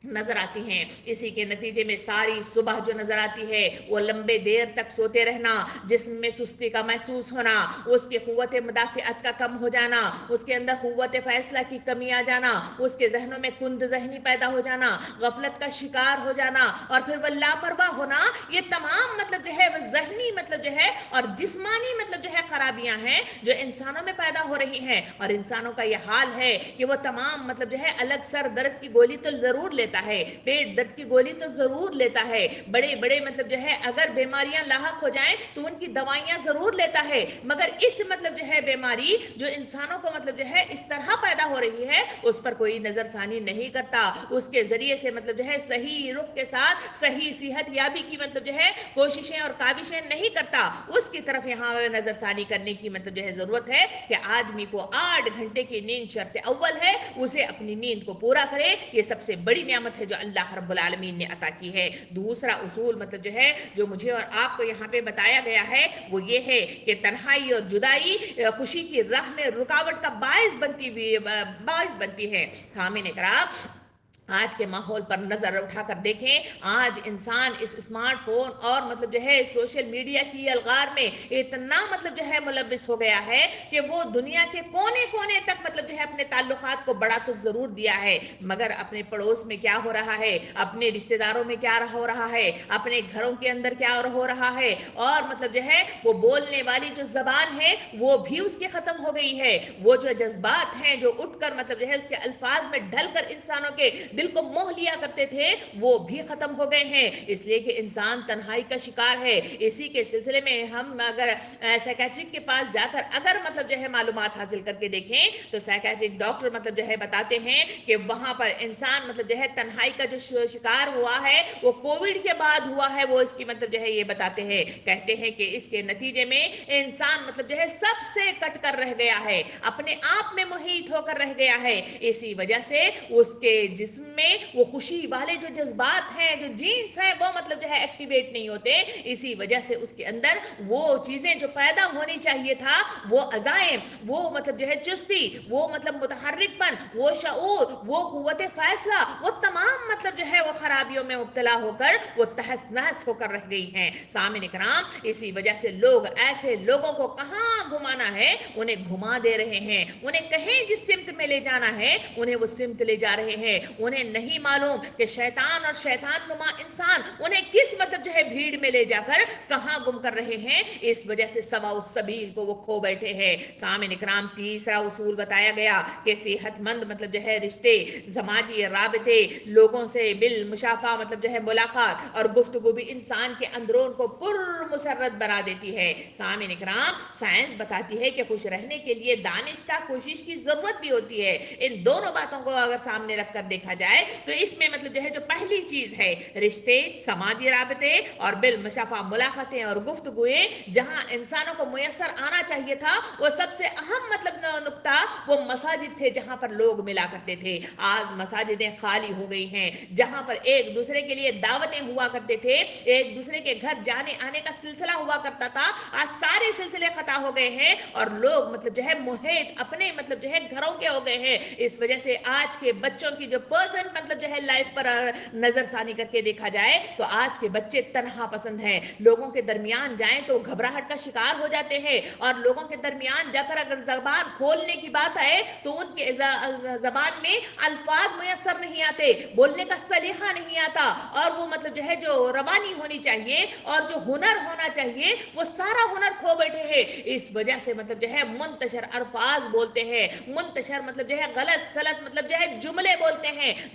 نظر آتی ہیں۔ اسی کے نتیجے میں ساری صبح جو نظر آتی ہے وہ لمبے دیر تک سوتے رہنا، جسم میں سستی کا محسوس ہونا، اس کی قوت مدافعت کا کم ہو جانا، اس کے اندر قوت فیصلہ کی کمی آ جانا، اس کے ذہنوں میں کند ذہنی پیدا ہو جانا، غفلت کا شکار ہو جانا، اور پھر وہ لاپرواہ ہونا، یہ تمام مطلب جو ہے وہ ذہنی مطلب جو ہے اور جسمانی مطلب جو ہے خرابیاں ہیں جو انسانوں میں پیدا ہو رہی ہیں۔ اور انسانوں کا یہ حال ہے کہ وہ تمام مطلب جو ہے الگ سر درد کی گولی تو ضرور لیتا ہے، پیٹ درد کی گولی تو ضرور لیتا ہے، بڑے بڑے مطلب جو ہے اگر بیماریاں لاحق ہو جائیں تو ان کی دوائیاں ضرور لیتا ہے، مگر اس مطلب جو ہے بیماری جو انسانوں کو مطلب جو ہے اس طرح پیدا ہو رہی ہے اس پر کوئی نظر ثانی نہیں کرتا، اس کے ذریعے سے مطلب جو ہے صحیح رخ کے ساتھ صحیح صحت یابی کی مطلب جو ہے کوششیں اور کاوشیں نہیں کرتا، اس کی طرف یہاں نظر ثانی کرنے کی مطلب جو ہے ضرورت ہے کہ آدمی کو 8 گھنٹے کی نیند شرط اول ہے، اسے اپنی نیند کو پورا کرے، یہ سب سے بڑی نعمت ہے جو اللہ رب العالمین نے عطا کی ہے۔ دوسرا اصول مطلب جو ہے جو مجھے اور آپ کو یہاں پہ بتایا گیا ہے وہ یہ ہے کہ تنہائی اور جدائی خوشی کی راہ میں رکاوٹ کا باعث بنتی ہے۔ سامعین کرام، آج کے ماحول پر نظر اٹھا کر دیکھیں، آج انسان اس اسمارٹ فون اور مطلب جو ہے سوشل میڈیا کی الغار میں اتنا مطلب جو ہے ملوث ہو گیا ہے کہ وہ دنیا کے کونے کونے تک مطلب جو ہے اپنے تعلقات کو بڑھا تو ضرور دیا ہے، مگر اپنے پڑوس میں کیا ہو رہا ہے، اپنے رشتہ داروں میں کیا ہو رہا ہے، اپنے گھروں کے اندر کیا ہو رہا ہے، اور مطلب جو ہے وہ بولنے والی جو زبان ہے وہ بھی اس کی ختم ہو گئی ہے، وہ جو جذبات ہیں جو اٹھ کر مطلب جو ہے اس کے الفاظ میں ڈھل کر انسانوں کے دل کو موہ لیا کرتے تھے وہ بھی ختم ہو گئے ہیں، اس لیے کہ انسان تنہائی کا شکار ہے۔ اسی کے سلسلے میں ہم اگر سائیکیٹرک کے پاس جا کر اگر مطلب جو ہے معلومات حاصل کر کے دیکھیں تو سائیکیٹرک ڈاکٹر مطلب جو ہے بتاتے ہیں کہ وہاں پر انسان مطلب جو ہے تنہائی کا جو شکار ہوا ہے وہ کووڈ کے بعد ہوا ہے، وہ اس کی مطلب جو ہے یہ بتاتے ہیں، کہتے ہیں کہ اس کے نتیجے میں انسان مطلب جو ہے سب سے کٹ کر رہ گیا ہے، اپنے آپ میں محیط ہو کر رہ گیا ہے، اسی وجہ سے اس کے جسم میں وہ خوشی والے جو جذبات ہیں، جو جینز ہیں، وہ مطلب جو ہے ایکٹیویٹ نہیں ہوتے، اسی وجہ سے اس کے اندر وہ چیزیں جو پیدا ہونی چاہیے تھا، وہ عزائم، وہ مطلب جو ہے چستی، وہ مطلب متحرک پن، وہ شعور، وہ قوت فیصلہ، وہ تمام مطلب جو ہے وہ خرابیوں میں مبتلا ہو کر وہ تہس نہس ہو کر رہ گئی ہیں۔ سامعین کرام، اسی وجہ سے لوگ ایسے لوگوں کو کہاں گھمانا ہے انہیں گھما دے رہے ہیں، انہیں کہیں جس سمت میں لے جانا ہے انہیں وہ سمت لے جا رہے ہیں، انہیں نہیں معلوم کہ شیطان اور شیطان نما انسان انہیں کس مطلب جو ہے بھیڑ میں لے جا کر کہاں گم کر رہے ہیں، اس وجہ سے سوا السبیل کو وہ کھو بیٹھے ہیں۔ سامعین کرام، تیسرا اصول بتایا گیا کہ صحت مند مطلب جو ہے رشتے، سماجی رابطے، لوگوں سے بالمشافہ مطلب جو ہے ملاقات اور گفتگو بھی انسان کے اندرون کو پر مسرت بنا دیتی ہے۔ سامعین کرام، سائنس بتاتی ہے کہ خوش رہنے کے لیے دانشتہ کوشش کی ضرورت بھی ہوتی ہے۔ ان دونوں باتوں کو اگر سامنے رکھ کر دیکھا جائے تو اس میں مطلب جو ہے جو پہلی چیز ہے رشتے، سماجی رابطے اور بالمشافہ ملاقاتیں اور گفتگویں جہاں انسانوں کو میسر آنا چاہیے تھا، وہ سب سے اہم مطلب نقطہ وہ مساجد تھے جہاں پر لوگ ملا کرتے تھے۔ آج مساجدیں خالی ہو گئی ہیں، جہاں پر ایک دوسرے کے لیے دعوتیں ہوا کرتے تھے، ایک دوسرے کے گھر جانے آنے کا سلسلہ ہوا کرتا تھا، آج سارے سلسلے قطع ہو گئے ہیں اور لوگ مطلب جو ہے محیط اپنے مطلب جو ہے گھروں کے ہو گئے ہیں۔ اس وجہ سے آج کے بچوں کی جو پرسنٹ مطلب جو ہے لائف پر نظر ثانی کر کے دیکھا جائے تو آج کے بچے تنہا پسند ہیں، لوگوں کے درمیان جائیں تو گھبراہٹ کا شکار ہو جاتے ہیں، اور لوگوں کے درمیان جا کر اگر زبان کھولنے کی بات آئے تو ان کے زبان میں الفاظ میسر نہیں آتے، بولنے کا سلیقہ نہیں آتا، اور وہ مطلب جو ہے جو روانی ہونی چاہیے اور جو ہنر ہونا چاہیے وہ سارا ہنر کھو بیٹھے ہیں۔ اس وجہ سے مطلب جو ہے منتشر الفاظ بولتے ہیں، منتشر مطلب جو ہے غلط سلط مطلب جو ہے جملے بولتے ہیں،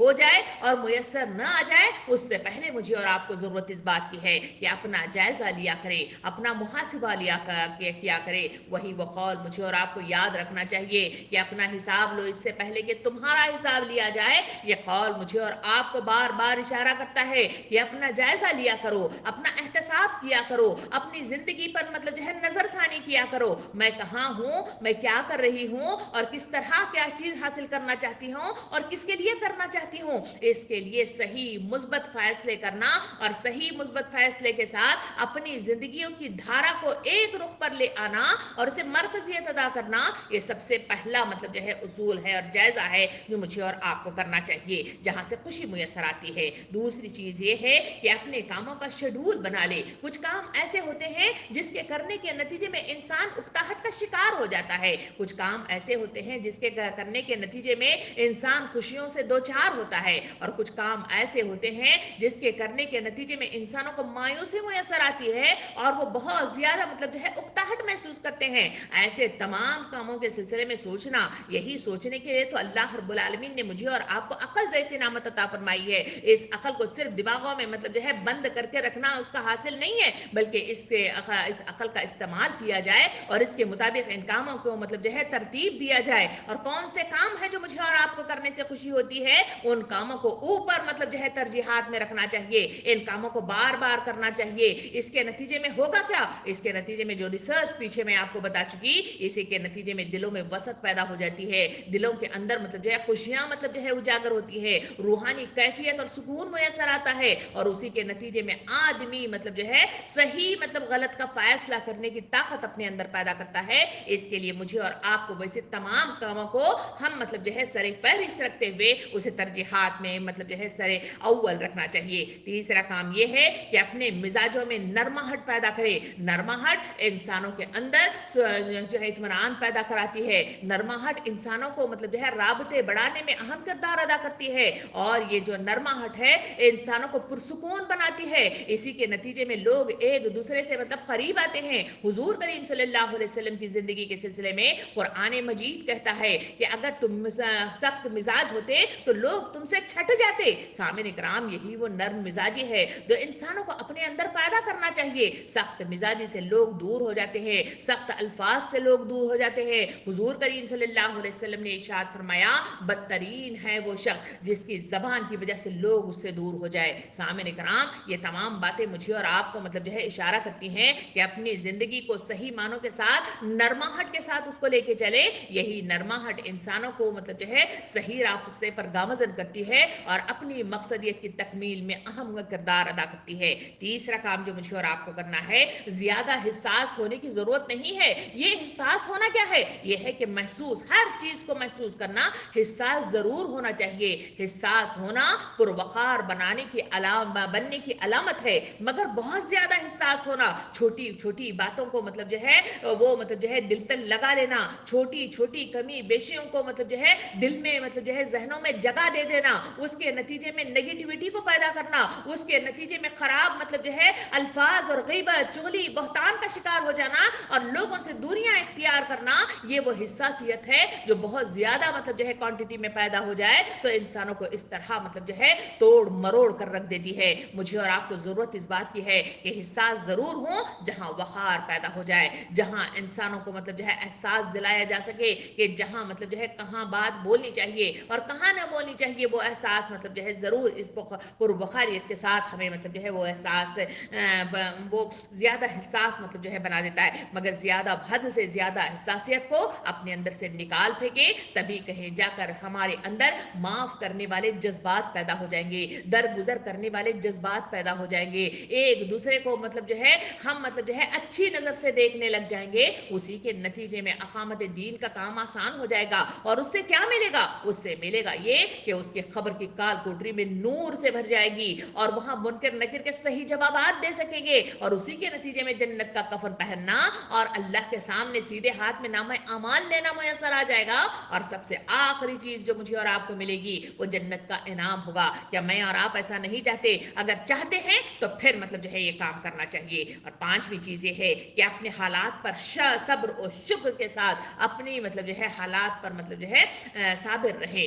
ہو جائے اور میسر نہ آ جائے اس سے پہلے مجھے اور آپ کو ضرورت اس بات کی ہے کہ اپنا جائزہ لیا کرے, اپنا محاسبہ کیا کرے. وہی وہ قول مجھے اور آپ کو یاد رکھنا چاہیے کہ اپنا حساب لو اس سے پہلے کہ تمہارا حساب لیا جائے. یہ قول مجھے اور آپ کو بار بار اشارہ کرتا ہے کہ اپنا جائزہ لیا کرو, اپنا احتساب کیا کرو, اپنی زندگی پر مطلب جو ہے نظر ثانی کیا کرو. میں کہاں ہوں, میں کیا کر رہی ہوں, اور کس طرح کیا چیز حاصل کرنا چاہتی ہوں اور کس کے لیے کرنا چاہتی ہوں. اس کے لیے صحیح مثبت فیصلے کرنا اور صحیح مثبت فیصلے کے ساتھ اپنی زندگیوں کی دھارا کو ایک رخ پر لے آنا اور اسے مرکزیت ادا کرنا, یہ سب سے پہلا مطلب جو ہے اصول ہے اور جائزہ ہے جو مجھے اور آپ کو کرنا چاہیے, جہاں سے خوشی میسر آتی ہے. دوسری چیز یہ ہے کہ اپنے کاموں کا شیڈول بنا لے. کچھ کام ایسے ہوتے ہیں جس کے کرنے کے نتیجے میں انسان اکتاہٹ کا شکار ہو جاتا ہے. کچھ کام ایسے ہوتے ہیں جس کے کرنے کے نتیجے میں انسان خوشیوں سے دوچار ہوتا ہے, اور کچھ کام ایسے ہوتے ہیں جس کے کرنے کے نتیجے میں انسانوں کو مایوسی میسر آتی ہے اور وہ بہت زیادہ مطلب جو ہے اکتاہٹ محسوس کرتے ہیں. ایسے تمام کاموں کے سلسلے میں سوچنا, یہی سوچنے کے لیے تو اللہ رب العالمین نے مجھے اور آپ کو عقل جیسی نعمت عطا فرمائی ہے. اس عقل کو صرف دماغوں میں مطلب جو ہے بند کر کے رکھنا اس کا حاصل نہیں ہے, بلکہ اس عقل کا استعمال کیا جائے اور اس کے مطابق ان کاموں کو مطلب جو ہے ترتیب دیا جائے. اور کون سے کام ہیں جو مجھے اور آپ کو کرنے سے خوشی ہوتی ہے, ان کاموں کو اوپر مطلب جو ہے ترجیحات میں رکھنا چاہیے, ان کاموں کو بار بار کرنا چاہیے. اس کے نتیجے میں ہوگا کیا, اس کے نتیجے میں جو ریسرچ پیچھے میں آپ کو بتا چکی, اسی کے نتیجے میں دلوں میں وسعت پیدا ہو جاتی ہے, دلوں کے اندر مطلب جو ہے خوشیاں مطلب جو ہے اجاگر ہوتی ہے, روحانی کیفیت اور سکون میسر آتا ہے, اور اسی کے نتیجے میں آدمی مطلب جو ہے صحیح مطلب غلط کا فیصلہ کرنے کی طاقت اپنے اندر پیدا کرتا ہے. اس کے لیے مجھے اور آپ کو ویسے تمام کاموں کو ہم مطلب جو ہے سر فہرست رکھتے ہوئے اسے ترجیحات میں مطلب جو ہے سر اول رکھنا چاہیے. تیسرا کام یہ ہے کہ اپنے مزاجوں میں نرماہٹ پیدا کرے. نرماہٹ انسانوں کے اندر جو ہے اطمینان پیدا کراتی ہے. نرماہٹ انسانوں کو مطلب جو ہے رابطے بڑھانے میں اہم کردار ادا کرتی ہے, اور یہ جو نرماہٹ ہے انسانوں کو پرسکون بناتی ہے. اسی کے نتیجے میں لوگ ایک دوسرے سے مطلب قریب آتے ہیں. حضور کریم صلی اللہ علیہ وسلم کی زندگی کے سلسلے میں قرآن مجید کہتا ہے کہ اگر تم سخت مزاج ہوتے تو لوگ تم سے چھٹ جاتے. سامعین کرام, یہی وہ نرم مزاجی ہے جو انسانوں کو اپنے اندر پیدا کرنا چاہیے. سخت مزاجی سے لوگ دور ہو جاتے ہیں, سخت الفاظ سے لوگ دور ہو جاتے ہیں. حضور کریم صلی اللہ علیہ وسلم نے ارشاد فرمایا, بدترین ہے وہ شخص جس کی زبان کی وجہ سے لوگ اس سے دور ہو جائے. سامعین کرام, یہ تمام باتیں مجھے اور آپ کو مطلب جو ہے اشارہ کرتی ہیں کہ اپنی زندگی کو صحیح معنوں کے ساتھ نرماہٹ کے ساتھ اس کو لے کے چلے. یہی نرماہٹ انسانوں کو مطلب جو ہے صحیح راستے پر گامزن کرتی ہے اور اپنی مقصدیت کی تکمیل میں اہم کردار ادا کرتی ہے. تیسرا کام جو مجھے اور آپ کو کرنا ہے, زیادہ حساس ہونے کی ضرورت نہیں ہے. یہ حساس ہونا کیا ہے, یہ ہے کہ محسوس, ہر چیز کو محسوس کرنا. حساس ضرور ہونا چاہیے, حساس ہونا پروقار بننے کی علامت ہے, مگر بہت زیادہ حساس ہونا, چھوٹی چھوٹی باتوں کو مطلب جو ہے وہ مطلب جو ہے دل پہ لگا لینا, چھوٹی چھوٹی کمی بیشیوں کو مطلب جو ہے دل میں مطلب جو ہے ذہنوں میں جگہ دے دینا, اس کے نتیجے میں نیگیٹیوٹی کو پیدا کرنا, اس کے نتیجے میں خراب مطلب جو ہے الفاظ اور غیبت, چغلی, بہتان کا شکار ہو جانا اور لوگوں سے دوریاں اختیار کرنا, یہ وہ حساسیت ہے جو بہت زیادہ مطلب جو ہے کوانٹٹی میں پیدا ہو جائے تو انسانوں کو اس طرح مطلب جو ہے توڑ مروڑ کر رکھ دیتی ہے. مجھے اور آپ کو ضرورت اس بات کی ہے کہ حساس ضرور ہوں جہاں وقار پیدا ہو جائے, جہاں انسانوں کو مطلب جو ہے احساس دلایا جا سکے کہ جہاں مطلب جو ہے کہاں بات بولنی چاہیے اور کہاں نہ بولنی چاہیے, وہ احساس مطلب جو ہے ضرور اس پربخاریت کے ساتھ ہمیں مطلب جو ہے وہ احساس وہ زیادہ حساس مطلب جو ہے بنا دیتا ہے. مگر زیادہ حد سے زیادہ حساسیت کو اپنے اندر سے نکال پھینکے, تبھی کہیں جا کر ہمارے اندر معاف کرنے والے جذبات پیدا ہو جائیں گے, درگزر کرنے والے جذبات پیدا ہو جائیں گے, ایک دوسرے کو مطلب جو ہے ہم مطلب جو ہے اچھی نظر سے دیکھنے لگ جائیں گے. اسی کے نتیجے میں اقامت دین کا کام آسان ہو جائے گا, اور اس سے کیا ملے گا, اس سے ملے گا یہ کہ اس کے خبر کی کال کوٹری میں نور سے بھر جائے گی, اور وہاں منکر نکر کے صحیح جوابات دے سکیں گے, اور اسی کے نتیجے میں جنت کا کفن پہننا اور اللہ کے سامنے سیدھے ہاتھ میں نامہ اعمال لینا میسر آ جائے گا. اور سب سے آخری چیز جو مجھے اور آپ کو ملے گی وہ جنت کا انعام ہوگا. کیا میں اور آپ ایسا نہیں چاہتے؟ اگر چاہتے ہیں تو پھر مطلب جو ہے یہ کام کرنا چاہیے. اور پانچویں چیز یہ ہے کہ اپنے حالات پر صبر اور شکر کے ساتھ اپنی مطلب جو ہے حالات پر مطلب جو ہے صابر رہے.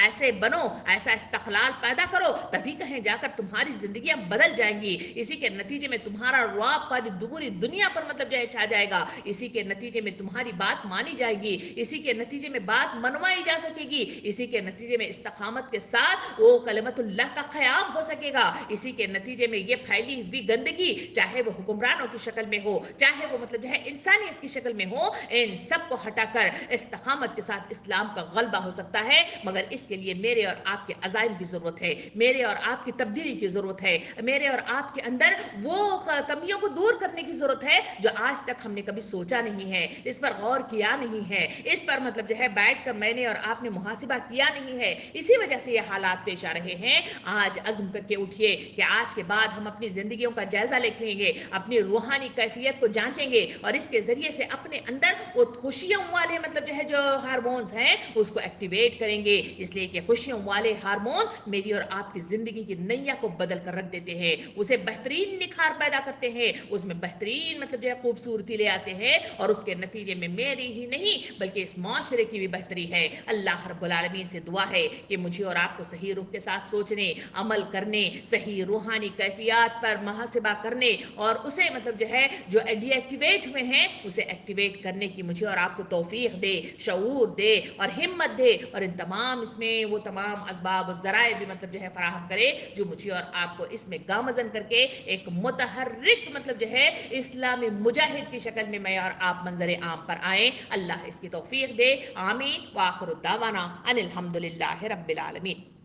ایسے بنو، ایسا استقلال پیدا کرو، تبھی کہیں جا کر تمہاری زندگیاں بدل جائیں گی، اسی کے نتیجے میں تمہارا رعب پر دوری دنیا پر مطلب جو ہے چھا جائے گا، اسی کے نتیجے میں تمہاری بات مانی جائے گی، اسی کے نتیجے میں بات منوائی جا سکے گی، اسی کے نتیجے میں استقامت کے ساتھ وہ کلمت اللہ کا قیام ہو سکے گا، اسی کے نتیجے میں یہ پھیلی ہوئی گندگی چاہے وہ حکمرانوں کی شکل میں ہو، چاہے وہ مطلب جو ہے انسانیت کی شکل میں ہو، ان سب کو ہٹا کر استقامت کے ساتھ اسلام کا غلبہ ہو سکتا ہے، مگر اس کے لیے میرے اور آپ کے عزائم کی ضرورت ہے، میرے اور آپ کی تبدیلی کی ضرورت ہے، میرے اور آپ کے اندر وہ کمیوں کو دور کرنے کی ضرورت ہے جو آج تک ہم نے کبھی سوچا نہیں ہے، اس پر غور کیا نہیں ہے، اس پر مطلب جو ہے بیٹھ کر میں نے اور آپ نے محاسبہ کیا نہیں ہے، اسی وجہ سے یہ حالات پیش آ رہے ہیں۔ آج عزم کر کے اٹھیے کہ آج کے بعد ہم اپنی زندگیوں کا جائزہ لیں گے، اپنی روحانی کیفیت کو جانچیں گے اور اس کے ذریعے سے اپنے اندر وہ خوشیوں والے مطلب جو ہے جو ہارمونز ہیں اس کو ایکٹیویٹ کریں گے، اس لیے کہ خوشیوں والے ہارمون میری اور آپ کی زندگی کی نیا کو بدل کر رکھ دیتے ہیں، اسے بہترین نکھار پیدا کرتے ہیں، اس میں بہترین مطلب جو ہے خوبصورتی لے آتے ہیں، اور اس کے نتیجے میں میری ہی نہیں بلکہ اس معاشرے کی بھی بہتری ہے۔ اللہ رب العالمین سے دعا ہے کہ مجھے اور آپ کو صحیح روح کے ساتھ سوچنے، عمل کرنے، صحیح روحانی کیفیات پر محاسبہ کرنے اور اسے مطلب جو ہے جو ڈی ایکٹیویٹ ہوئے ہیں اسے ایکٹیویٹ کرنے کی مجھے اور آپ کو توفیق دے، شعور دے اور ہمت دے، اور ان تمام اس میں وہ تمام اسباب و ذرائع بھی مطلب جو ہے فراہم کرے جو مجھے اور آپ کو اس میں گامزن کر کے ایک متحرک مطلب جو ہے اسلامی مجاہد کی شکل میں اور آپ منظر عام پر آئیں۔ اللہ اس کی توفیق دے، آمین، وآخر الدعوانا ان الحمد للہ رب العالمین۔